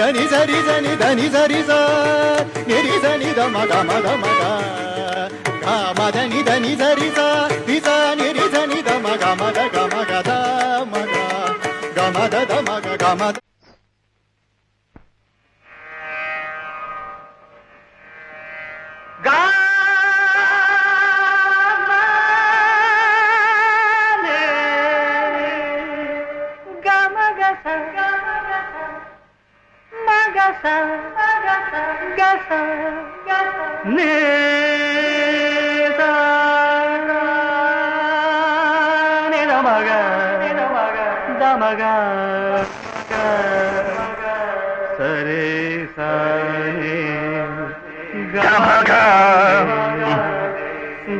దని సరి జని దని సరి స నిరి దని ద మగ మగ మగ గ మదని దని సరి స ది స నిరి దని ద మగ మగ గ మగ ద మగ గ మద ద మగ గ మద సరే సరే గమ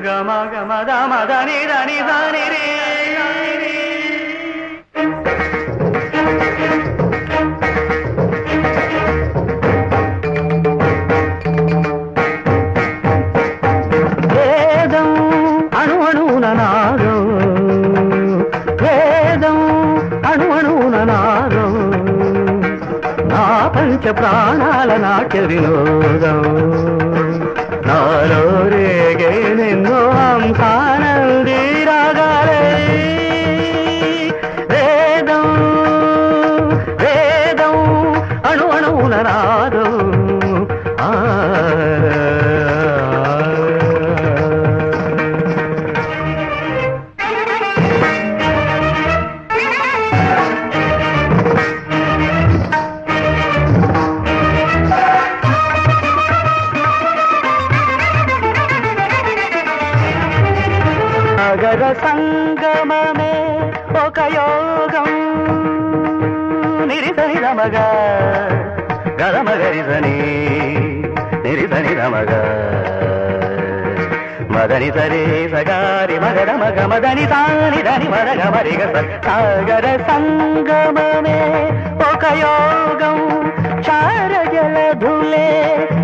గమ గమ దమ దని దని దని రే పంచ ప్రాణాల నాట్య వినోదం నాలో రేగే నిన్నో హంసానంది రాగాలే వేదం వేదం అణు అణువున నాదం సాగర సంగమమే ఒక యోగం నిరిసని రమగ గరమగరిసని నిరిసని రమగ మదని సరే సగారి మగర మగ మదని సాని దని మరగ మరిగ సాగర సంగమమే ఒక యోగం చారజలధులే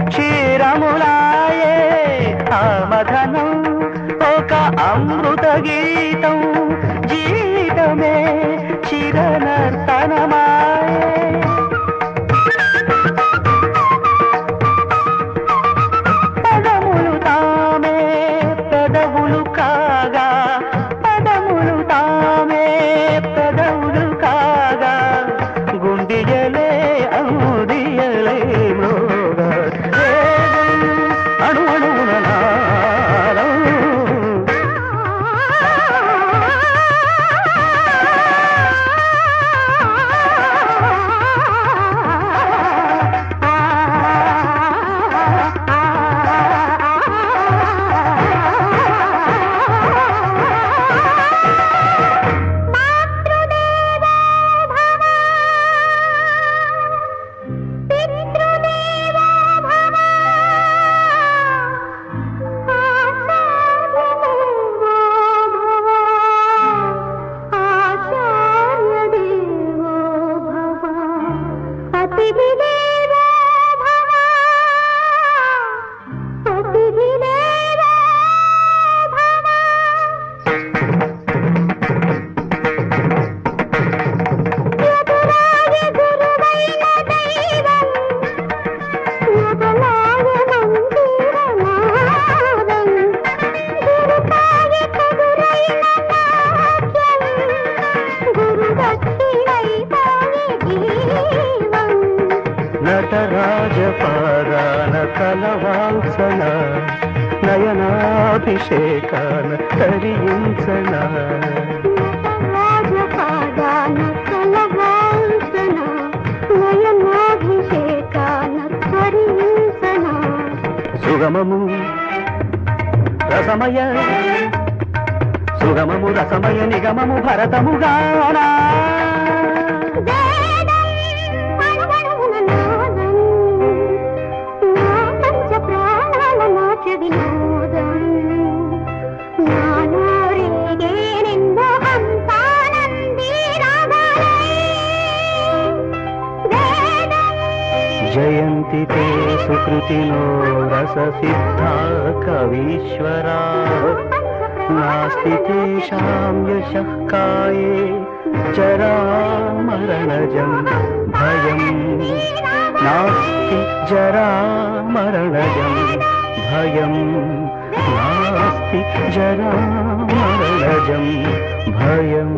క్షీరములాయే ఆమధనం ఒక అమృత గీతం జీవితమే చిరనర్తనమాయే పదములు తామే పెదవులు కాగా పదములు తామే పెదవులు కాగా గుండియలే అందియలే మృగా అణు అణువున నటరాజపాదాన కలవాల్సన నయనాభిషేకాన తరించన రాజపాదాన కలవాల్సన నయనాభిషేకాన తరించన సుగమము రసమయ సుగమము రసమయ నిగమము భరతముగానా जयन्ति ते सुकृतिनो रससिद्धा कवीश्वरा नास्ति तेषां यशः काये जरामरणजं भयम् నాస్తి జరామరణజం భయం నాస్తి జరామరణజం భయం